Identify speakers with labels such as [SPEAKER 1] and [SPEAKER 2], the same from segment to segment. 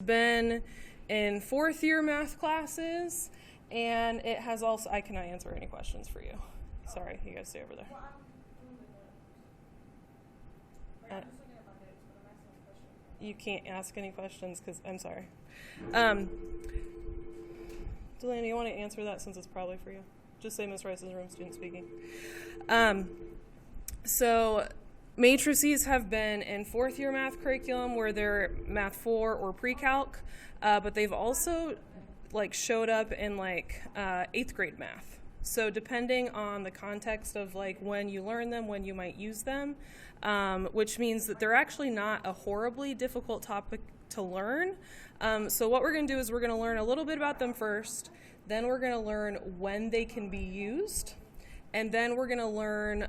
[SPEAKER 1] been in 4th year math classes, and it has also, I cannot answer any questions for you. Sorry, you guys stay over there. You can't ask any questions because, I'm sorry. Delaney, you want to answer that since it's probably for you? Just say Ms. Rice's room student speaking. So matrices have been in 4th year math curriculum where they're math 4 or pre-calc, but they've also showed up in 8th grade math. So depending on the context of when you learn them, when you might use them, which means that they're actually not a horribly difficult topic to learn. So what we're going to do is we're going to learn a little bit about them first, then we're going to learn when they can be used, and then we're going to learn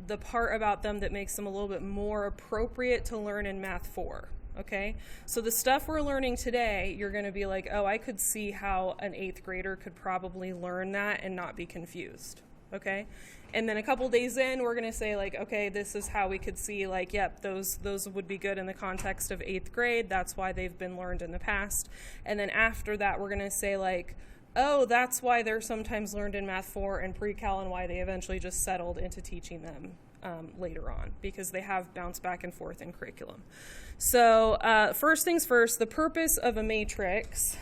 [SPEAKER 1] the part about them that makes them a little bit more appropriate to learn in Math 4. Okay, so the stuff we're learning today, you're going to be like, oh, I could see how an 8th grader could probably learn that and not be confused. Okay, and then a couple days in, we're going to say okay, this is how we could see yep, those would be good in the context of 8th grade. That's why they've been learned in the past. And then after that, we're going to say oh, that's why they're sometimes learned in Math 4 and pre-cal, and why they eventually just settled into teaching them later on, because they have bounced back and forth in curriculum. So first things first, the purpose of a matrix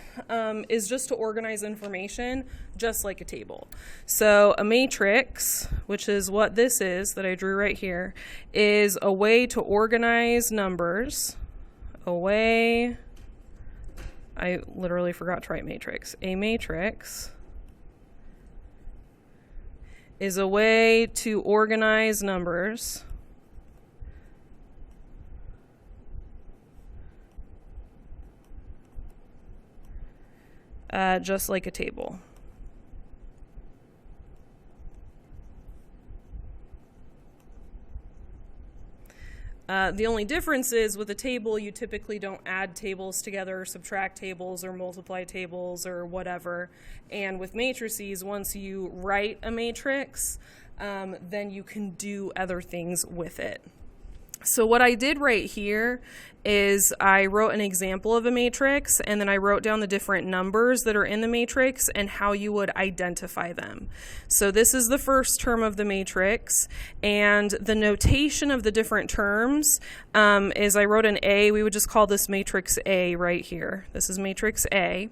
[SPEAKER 1] is just to organize information, just like a table. So a matrix, which is what this is that I drew right here, is a way to organize numbers, I literally forgot to write matrix. A matrix is a way to organize numbers just like a table. The only difference is with a table, you typically don't add tables together, or subtract tables, or multiply tables, or whatever. And with matrices, once you write a matrix, then you can do other things with it. So what I did right here is I wrote an example of a matrix, and then I wrote down the different numbers that are in the matrix and how you would identify them. So this is the first term of the matrix, and the notation of the different terms is I wrote an A. We would just call this matrix A right here. This is matrix A,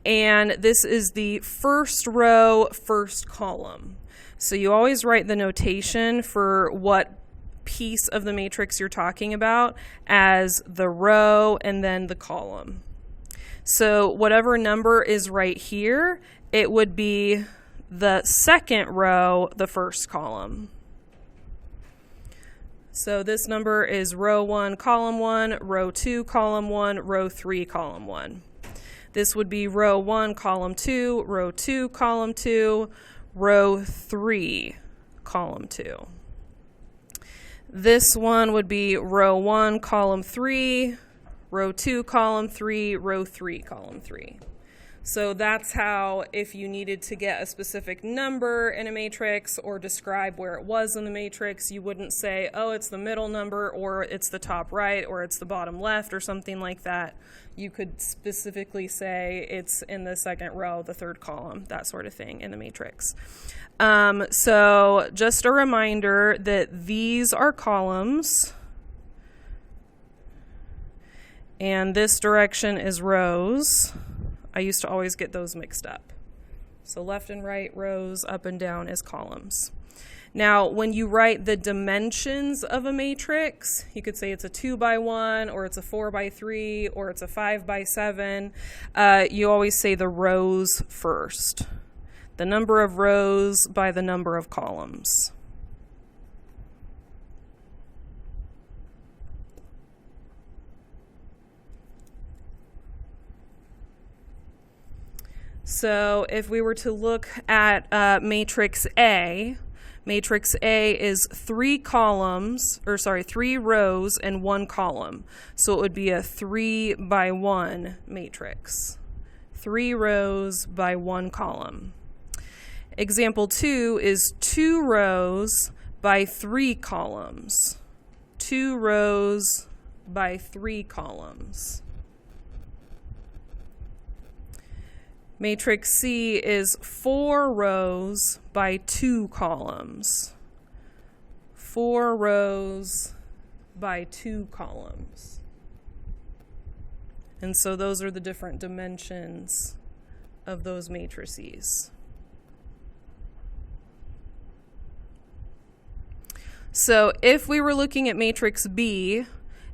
[SPEAKER 1] and this is the first row, first column. So you always write the notation for what piece of the matrix you're talking about as the row and then the column. So whatever number is right here, it would be the second row, the first column. So this number is row 1, column 1, row 2, column 1, row 3, column 1. This would be row 1, column 2, row 2, column 2, row 3, column 2. This one would be row 1, column 3, row 2, column 3, row 3, column 3. So that's how, if you needed to get a specific number in a matrix or describe where it was in the matrix, you wouldn't say, oh, it's the middle number, or it's the top right, or it's the bottom left, or something like that. You could specifically say it's in the second row, the third column, that sort of thing in the matrix. So just a reminder that these are columns, and this direction is rows. I used to always get those mixed up. So left and right rows, up and down is columns. Now, when you write the dimensions of a matrix, you could say it's a 2 by 1, or it's a 4 by 3, or it's a 5 by 7. You always say the rows first. The number of rows by the number of columns. So if we were to look at matrix A is 3 rows and 1 column. So it would be a 3 by 1 matrix. 3 rows by 1 column. Example 2 is 2 rows by 3 columns. 2 rows by 3 columns. Matrix C is 4 rows by 2 columns. 4 rows by 2 columns. And so those are the different dimensions of those matrices. So if we were looking at matrix B,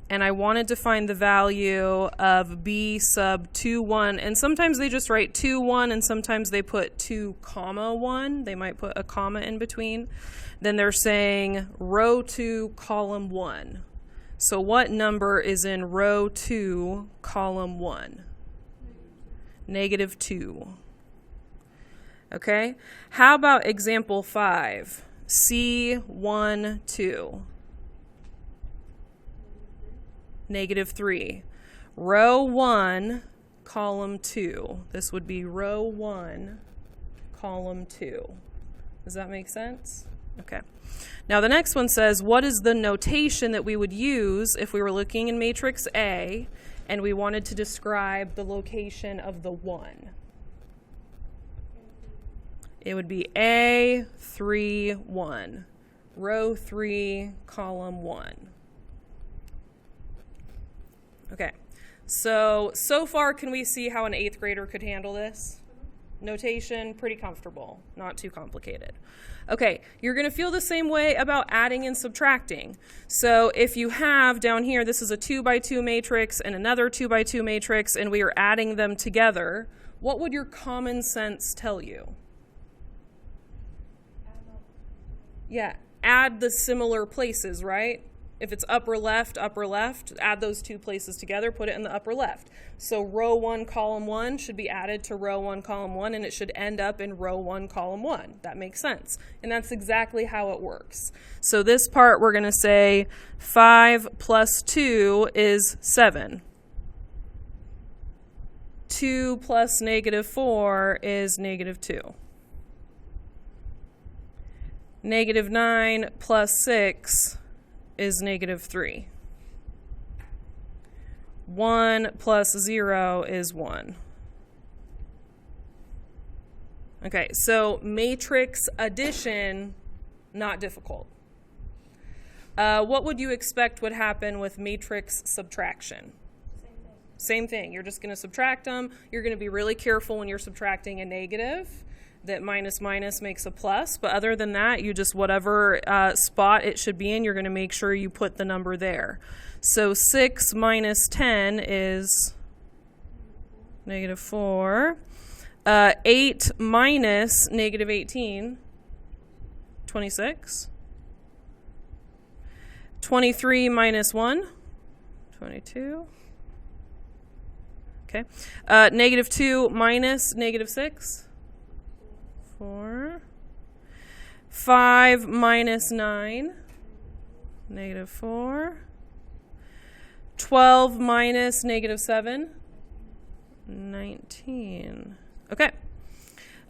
[SPEAKER 1] and I wanted to find the value of B sub 2, 1, and sometimes they just write 2, 1, and sometimes they put 2, comma 1. They might put a comma in between. Then they're saying row 2, column 1. So what number is in row 2, column 1? Negative 2. Okay? How about example 5? C1, 2. Negative 3. Row 1, column 2. This would be row 1, column 2. Does that make sense? Okay. Now the next one says, what is the notation that we would use if we were looking in matrix A and we wanted to describe the location of the 1? It would be A, 3, 1. Row 3, column 1. Okay, so far can we see how an 8th grader could handle this? Notation, pretty comfortable, not too complicated. Okay, you're going to feel the same way about adding and subtracting. So if you have down here, this is a 2 by 2 matrix and another 2 by 2 matrix, and we are adding them together, what would your common sense tell you? Yeah, add the similar places, right? If it's upper left, add those 2 places together, put it in the upper left. So row 1, column 1 should be added to row 1, column 1, and it should end up in row 1, column 1. That makes sense. And that's exactly how it works. So this part we're going to say 5 plus 2 is 7. 2 plus negative 4 is negative 2. Negative 9 plus 6 is negative 3. 1 plus 0 is 1. Okay, so matrix addition, not difficult. What would you expect would happen with matrix subtraction? Same thing. You're just going to subtract them. You're going to be really careful when you're subtracting a negative, that minus minus makes a plus, but other than that, you just whatever spot it should be in, you're going to make sure you put the number there. So 6 minus 10 is negative 4. 8 minus negative 18, 26. 23 minus 1, 22. Okay. Negative 2 minus negative 6, 4. 5 minus 9, negative 4. 12 minus negative 7, 19. Okay.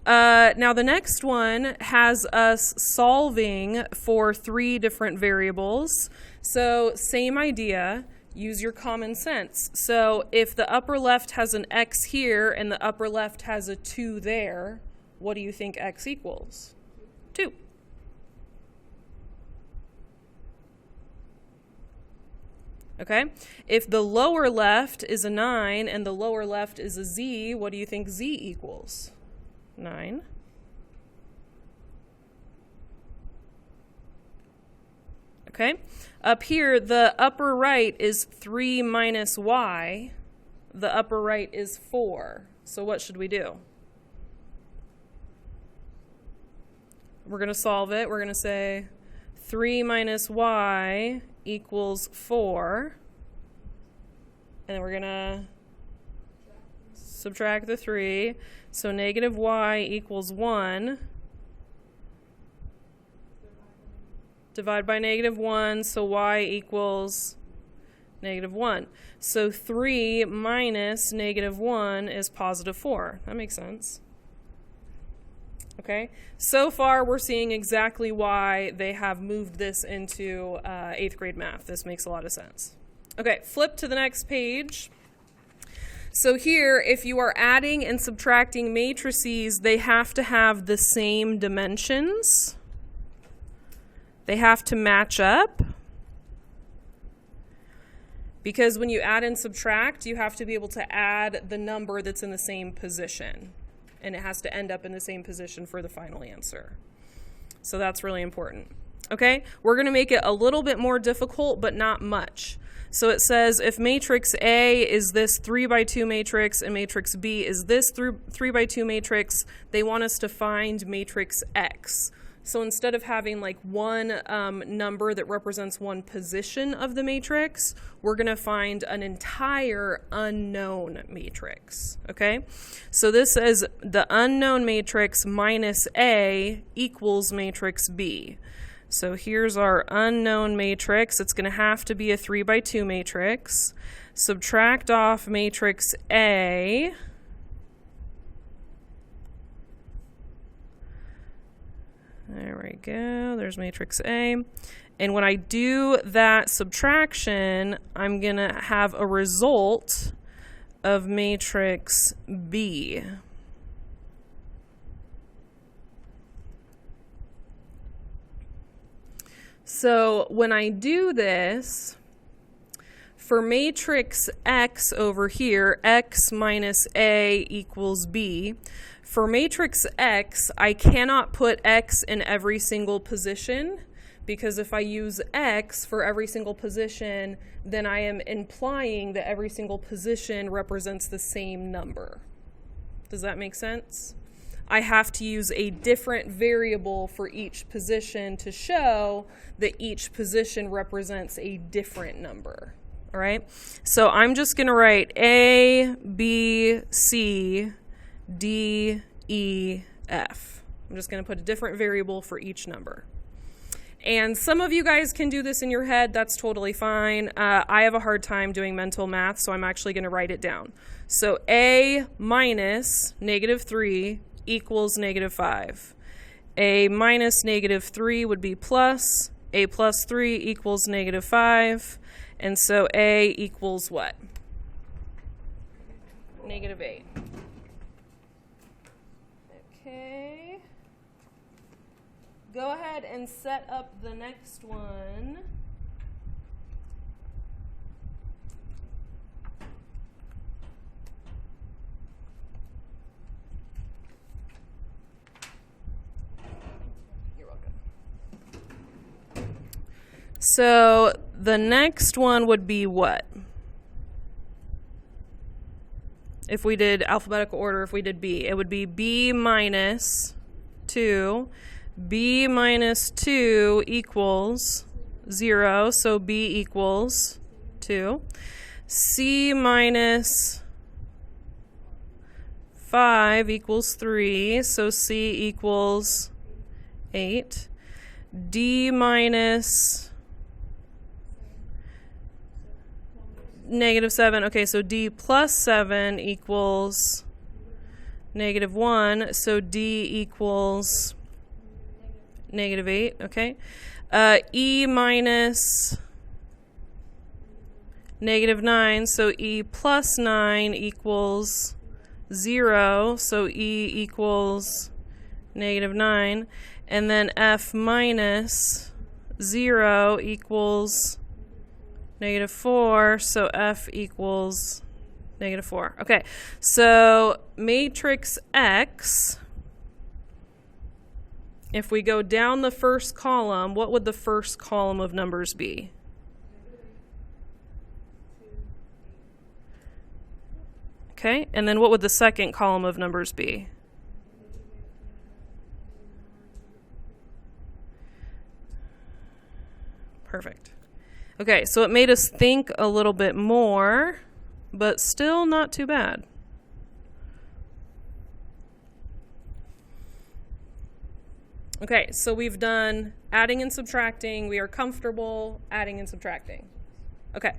[SPEAKER 1] Now the next one has us solving for 3 different variables. So same idea, use your common sense. So if the upper left has an x here and the upper left has a 2 there, what do you think x equals? 2. Okay, if the lower left is a 9 and the lower left is a z, what do you think z equals? 9. Okay, up here the upper right is 3 minus y, the upper right is 4. So what should we do? We're going to solve it. We're going to say 3 minus y equals 4. And then we're going to subtract the 3. So negative y equals 1. Divide by negative 1, so y equals negative 1. So 3 minus negative 1 is positive 4. That makes sense. Okay, so far we're seeing exactly why they have moved this into 8th grade math. This makes a lot of sense. Okay, flip to the next page. So here, if you are adding and subtracting matrices, they have to have the same dimensions. They have to match up. Because when you add and subtract, you have to be able to add the number that's in the same position. And it has to end up in the same position for the final answer. So that's really important. Okay, we're going to make it a little bit more difficult, but not much. So it says if matrix A is this 3 by 2 matrix and matrix B is this 3 by 2 matrix, they want us to find matrix X. So instead of having like one number that represents one position of the matrix, we're going to find an entire unknown matrix, okay? So this says the unknown matrix minus A equals matrix B. So here's our unknown matrix. It's going to have to be a 3 by 2 matrix. Subtract off matrix A. There we go. There's matrix A. And when I do that subtraction, I'm going to have a result of matrix B. So when I do this, for matrix X over here, X minus A equals B. For matrix X, I cannot put X in every single position, because if I use X for every single position, then I am implying that every single position represents the same number. Does that make sense? I have to use a different variable for each position to show that each position represents a different number. All right? So I'm just going to write A, B, C, D, E, F. I'm just going to put a different variable for each number. And some of you guys can do this in your head. That's totally fine. I have a hard time doing mental math, so I'm actually going to write it down. So A minus -3 equals -5. A minus -3 would be plus. A plus 3 equals -5. And so A equals what? -8. Okay. Go ahead and set up the next one. You're welcome. So the next one would be what? If we did alphabetical order, if we did B, it would be B minus 2. B minus 2 equals 0, so B equals 2. C minus 5 equals 3, so C equals 8. D minus -7, okay, so D plus 7 equals -1, so D equals -8, okay. E minus -9, so E plus 9 equals 0, so E equals -9. And then F minus 0 equals -4, so F equals -4. Okay, so matrix X, if we go down the first column, what would the first column of numbers be? Okay, and then what would the second column of numbers be? Perfect. Okay, so it made us think a little bit more, but still not too bad. Okay, so we've done adding and subtracting. We are comfortable adding and subtracting. Okay,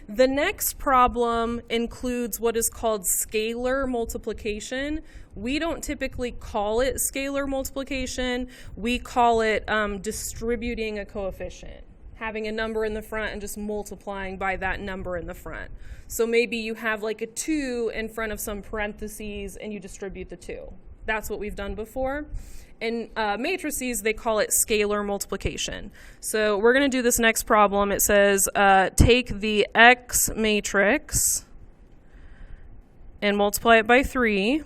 [SPEAKER 1] the next problem includes what is called scalar multiplication. We don't typically call it scalar multiplication. We call it distributing a coefficient. having a number in the front and just multiplying by that number in the front. So maybe you have like a 2 in front of some parentheses and you distribute the 2. That's what we've done before. In matrices, they call it scalar multiplication. So we're going to do this next problem. It says take the X matrix and multiply it by 3.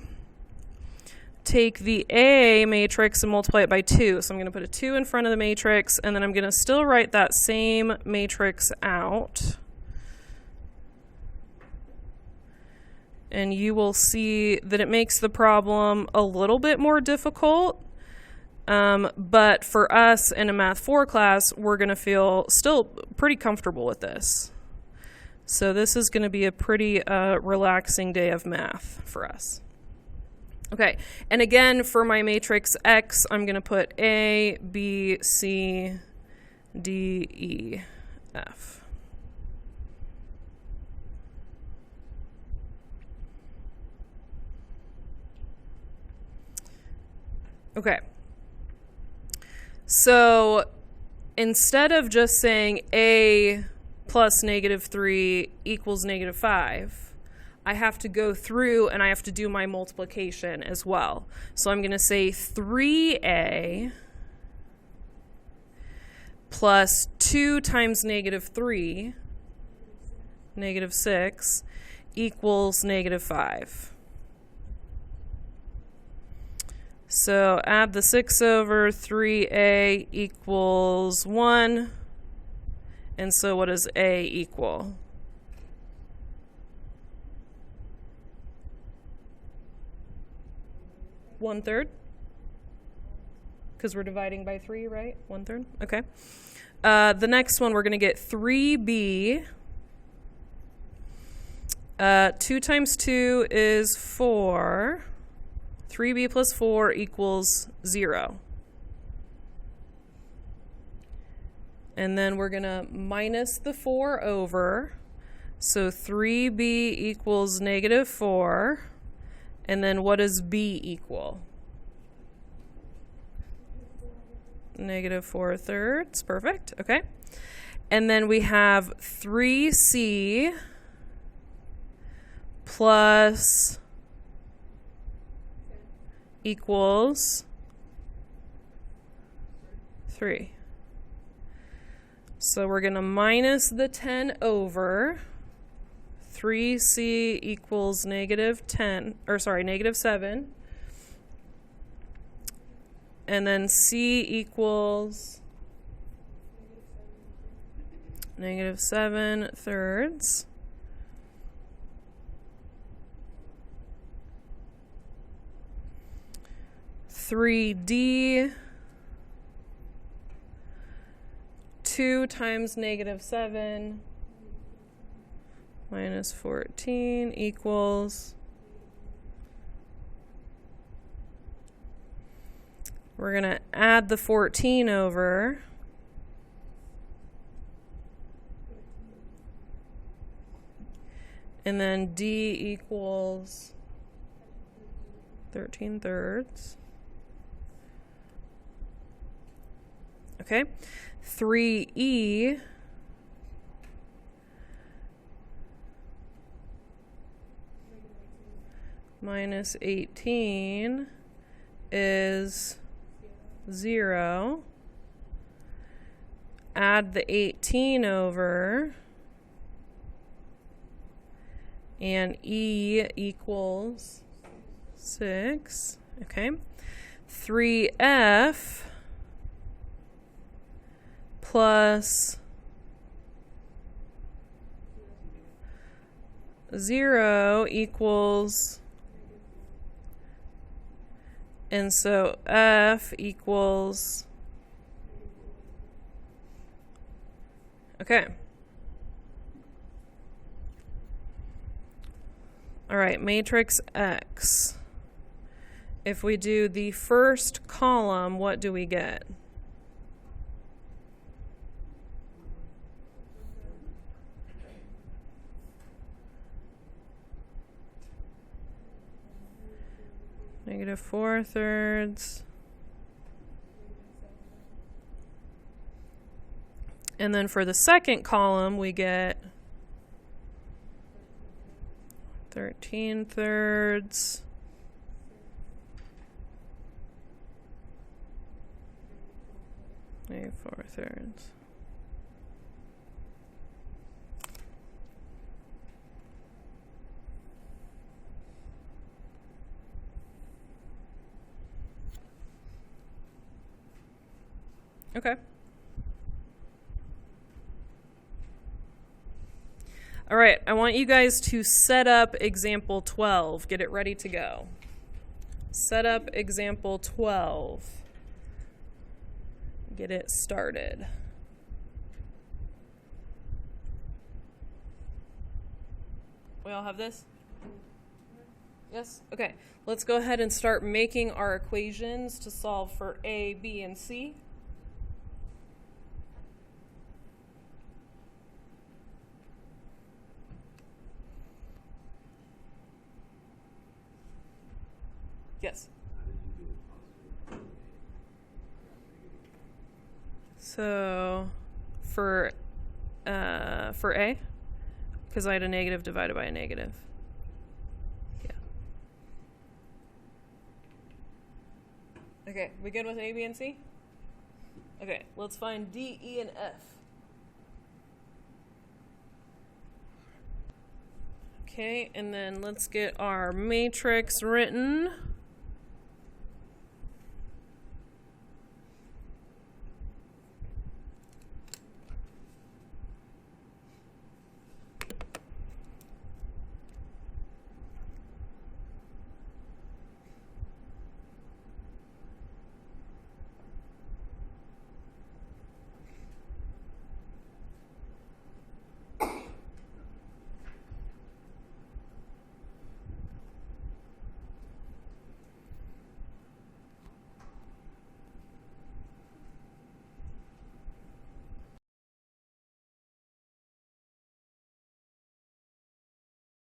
[SPEAKER 1] Take the A matrix and multiply it by 2. So I'm going to put a 2 in front of the matrix, and then I'm going to still write that same matrix out. And you will see that it makes the problem a little bit more difficult. But for us in a Math 4 class, we're going to feel still pretty comfortable with this. So this is going to be a pretty relaxing day of math for us. Okay, and again, for my matrix X, I'm going to put A, B, C, D, E, F. Okay. So instead of just saying A plus -3 equals -5, I have to go through and I have to do my multiplication as well. So I'm going to say 3A plus 2 times -3, -6, equals -5. So add the 6 over, 3A equals 1. And so what does A equal? One-third? Because we're dividing by 3, right? 1/3? Okay. The next one, we're going to get 3B. 2 times 2 is 4. 3B plus 4 equals 0. And then we're going to minus the 4 over. So 3B equals -4. And then what does B equal? -4/3. Perfect. Okay. And then we have 3C plus equals 3. So we're going to minus the 10 over. 3C equals -7. And then C equals -7/3. (3D) 2 times -7 minus 14 equals, we're going to add the 14 over. And then D equals 13/3. Okay. 3E minus 18 is 0. Add the 18 over. And E equals 6. Okay. 3F plus 0 equals, and so F equals, okay. All right, matrix X. If we do the first column, what do we get? -4/3. And then for the second column, we get 13/3. Maybe 4/3. Okay. All right, I want you guys to set up example 12. Get it ready to go. Set up example 12. Get it started. We all have this? Yes? Okay. Let's go ahead and start making our equations to solve for A, B, and C. Yes. So for A, because I had a negative divided by a negative. Yeah. Okay, we good with A, B, and C? Okay, let's find D, E, and F. Okay, and then let's get our matrix written.